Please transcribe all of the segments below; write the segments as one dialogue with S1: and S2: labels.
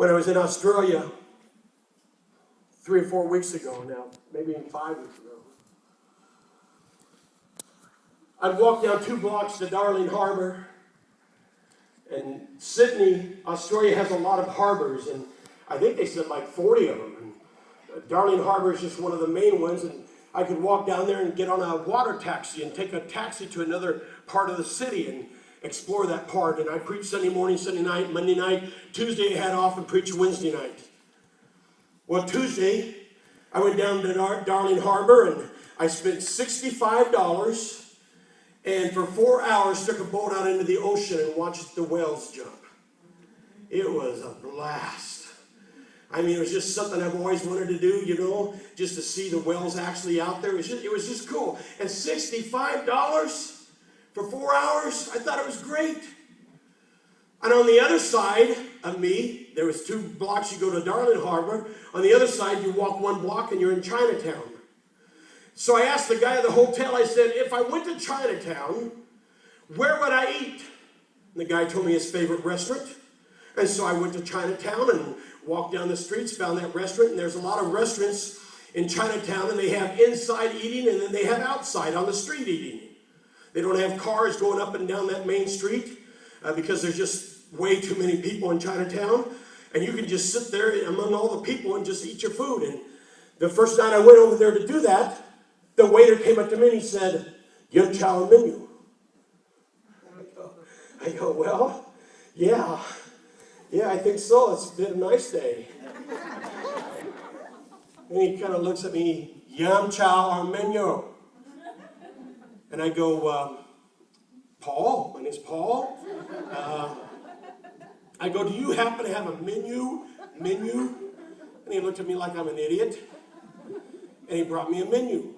S1: When I was in Australia 3 or 4 weeks ago now, maybe even 5 weeks ago, I'd walk down 2 blocks to Darling Harbour. And Sydney, Australia has a lot of harbors, and I think they said like 40 of them. And Darling Harbour is just one of the main ones, and I could walk down there and get on a water taxi and take a taxi to another part of the city and explore that part. And I preached Sunday morning, Sunday night, Monday night. Tuesday I had off and preached Wednesday night. Well, Tuesday I went down to Darling Harbour and I spent $65 and for 4 hours took a boat out into the ocean and watched the whales jump. It was a blast. I mean, it was just something I've always wanted to do, you know, just to see the whales actually out there. It was just cool. And $65 for 4 hours, I thought it was great. And on the other side of me, there was 2 blocks, you go to Darling Harbour. On the other side, you walk 1 block and you're in Chinatown. So I asked the guy at the hotel, I said, if I went to Chinatown, where would I eat? And the guy told me his favorite restaurant. And so I went to Chinatown and walked down the streets, found that restaurant. And there's a lot of restaurants in Chinatown, and they have inside eating and then they have outside on the street eating. They don't have cars going up and down that main street because there's just way too many people in Chinatown. And you can just sit there among all the people and just eat your food. And the first night I went over there to do that, the waiter came up to me and he said, "You have Chow menu?" I go, well, yeah, I think so. It's been a nice day. And he kind of looks at me, "Yum Chow our menu." And I go, Paul, my name's Paul. I go, "Do you happen to have a menu? And he looked at me like I'm an idiot. And he brought me a menu.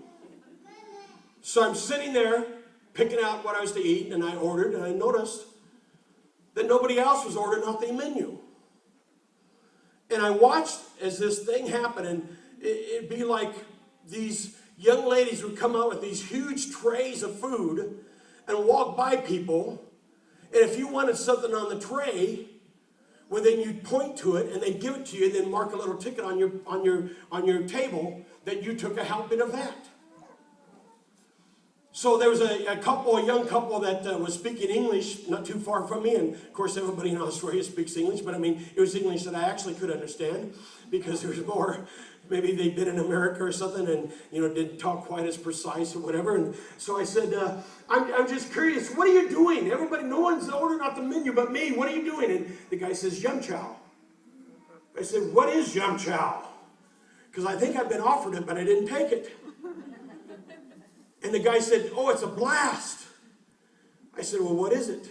S1: So I'm sitting there picking out what I was to eat, and I ordered, and I noticed that nobody else was ordering off the menu. And I watched as this thing happened, and it'd be like these young ladies would come out with these huge trays of food and walk by people, and if you wanted something on the tray, well, then you'd point to it, and they'd give it to you, and then mark a little ticket on your table that you took a helping of that. So there was a young couple that was speaking English not too far from me, and of course everybody in Australia speaks English, but I mean, it was English that I actually could understand because there was more, maybe they'd been in America or something and, you know, didn't talk quite as precise or whatever. And so I said, I'm just curious, what are you doing? Everybody, no one's ordering off the menu but me. What are you doing? And the guy says, "Yum Chow." I said, "What is Yum Chow?" Because I think I've been offered it, but I didn't take it. And the guy said, "Oh, it's a blast." I said, "Well, what is it?"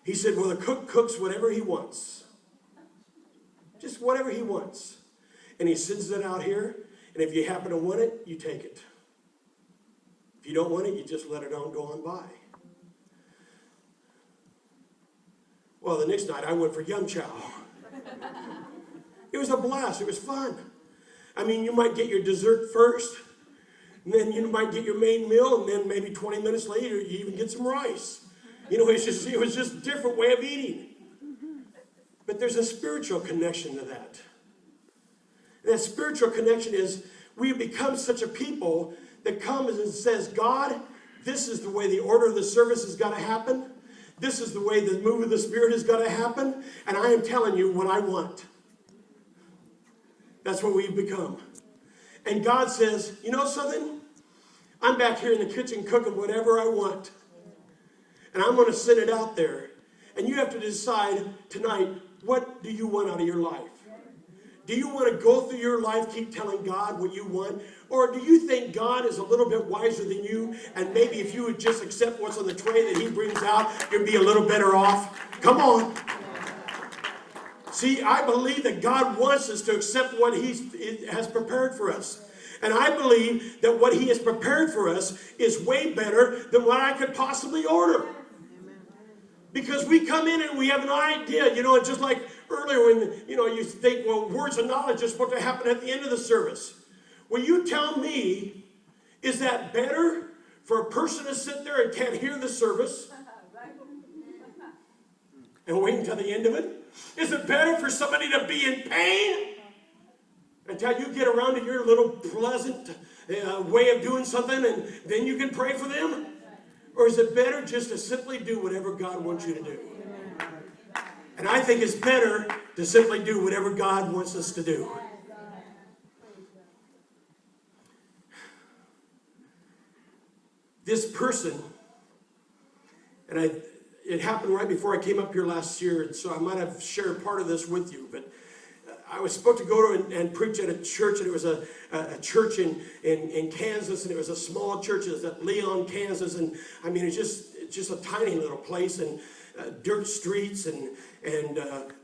S1: He said, "Well, the cook cooks whatever he wants. Just whatever he wants. And he sends it out here, and if you happen to want it, you take it. If you don't want it, you just let it go on by." Well, the next night I went for Yum Chow. It was a blast. It was fun. I mean, you might get your dessert first, and then you might get your main meal, and then maybe 20 minutes later, you even get some rice. You know, it was just a different way of eating. But there's a spiritual connection to that. And that spiritual connection is we become such a people that comes and says, "God, this is the way the order of the service has got to happen. This is the way the move of the Spirit has got to happen. And I am telling you what I want." That's what we've become. And God says, "You know something? I'm back here in the kitchen cooking whatever I want. And I'm going to send it out there. And you have to decide tonight, what do you want out of your life? Do you want to go through your life, keep telling God what you want? Or do you think God is a little bit wiser than you? And maybe if you would just accept what's on the tray that he brings out, you'd be a little better off? Come on. See, I believe that God wants us to accept what he has prepared for us. And I believe that what he has prepared for us is way better than what I could possibly order. Because we come in and we have an idea, you know, just like earlier when, you know, you think, well, words of knowledge are supposed to happen at the end of the service. Will you tell me, is that better for a person to sit there and can't hear the service? and wait until the end of it? Is it better for somebody to be in pain until you get around to your little pleasant way of doing something and then you can pray for them? Or is it better just to simply do whatever God wants you to do? And I think it's better to simply do whatever God wants us to do. This person, and it happened right before I came up here last year, and so I might have shared part of this with you, but I was supposed to go to and preach at a church, and it was a church in Kansas, and it was a small church. It was at Leon, Kansas, and I mean, it's just a tiny little place, and dirt streets, and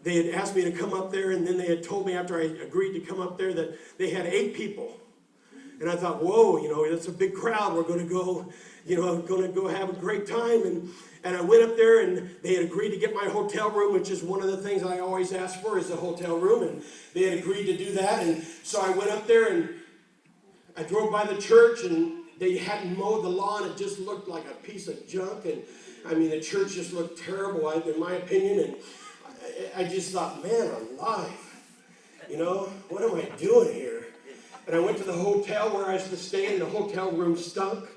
S1: they had asked me to come up there, and then they had told me after I agreed to come up there that they had 8 people. And I thought, whoa, that's a big crowd. We're going to go have a great time. And I went up there, and they had agreed to get my hotel room, which is one of the things I always ask for is a hotel room. And they had agreed to do that. And so I went up there, and I drove by the church, and they hadn't mowed the lawn. It just looked like a piece of junk. And I mean, the church just looked terrible, in my opinion. And I just thought, man, alive. What am I doing here? And I went to the hotel where I was to stay, and the hotel room stunk.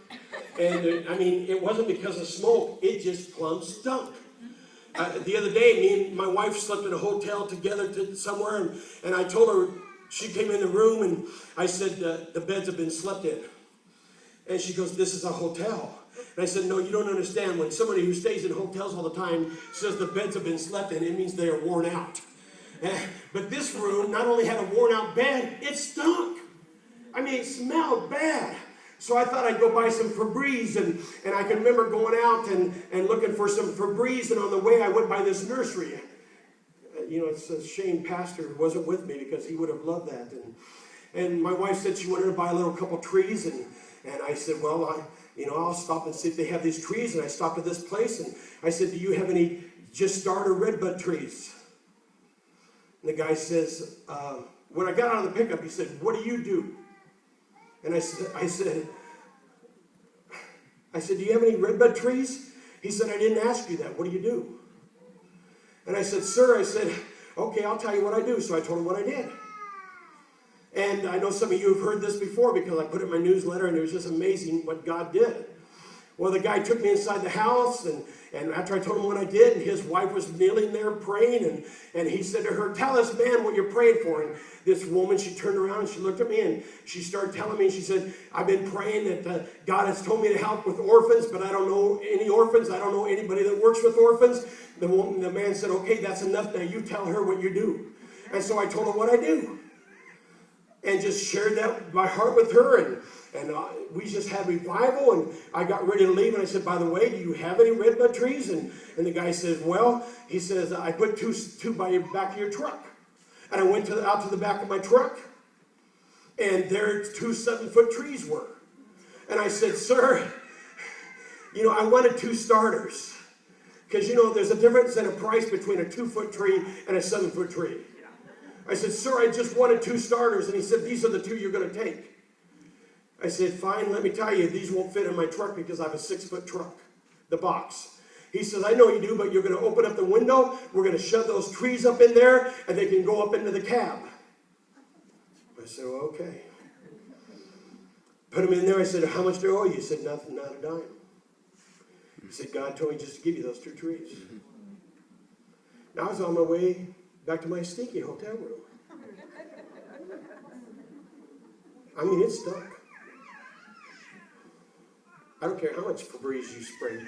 S1: And it wasn't because of smoke. It just plumb stunk. The other day, me and my wife slept in a hotel together somewhere, and I told her, she came in the room, and I said, the beds have been slept in. And she goes, this is a hotel. And I said, no, you don't understand. When somebody who stays in hotels all the time says the beds have been slept in, it means they are worn out. But this room not only had a worn out bed, it stunk. It smelled bad. So I thought I'd go buy some Febreze, and I can remember going out and looking for some Febreze, and on the way I went by this nursery. It's a shame Pastor wasn't with me because he would have loved that. And my wife said she wanted to buy a couple trees, and I said, well, I'll stop and see if they have these trees. And I stopped at this place, and I said, do you have any just starter redbud trees? And the guy says, when I got out of the pickup, he said, what do you do? And I said, do you have any redbud trees? He said, I didn't ask you that. What do you do? And I said, sir, okay, I'll tell you what I do. So I told him what I did. And I know some of you have heard this before because I put it in my newsletter, and it was just amazing what God did. Well, the guy took me inside the house, and after I told him what I did, and his wife was kneeling there praying, and he said to her, tell this man what you're praying for. And this woman, she turned around and she looked at me, and she started telling me, she said, I've been praying that God has told me to help with orphans, but I don't know any orphans. I don't know anybody that works with orphans. The man said, okay, that's enough. Now you tell her what you do. And so I told her what I do. And just shared that my heart with her, and we just had revival, and I got ready to leave, and I said, by the way, do you have any redbud trees? And the guy says, well, he says, I put two by the back of your truck. And I went out to the back of my truck, and there 2 7-foot trees were. And I said, sir, I wanted 2 starters. Because, there's a difference in a price between a 2-foot tree and a 7-foot tree. I said, sir, I just wanted 2 starters. And he said, these are the 2 you're going to take. I said, fine, let me tell you, these won't fit in my truck because I have a 6-foot truck, the box. He says, I know you do, but you're going to open up the window. We're going to shove those trees up in there, and they can go up into the cab. I said, well, okay. Put them in there. I said, how much do I owe you? He said, nothing, not a dime. He said, God told me just to give you those 2 trees. Now I was on my way back to my stinky hotel room. It stunk. I don't care how much Febreze you sprayed.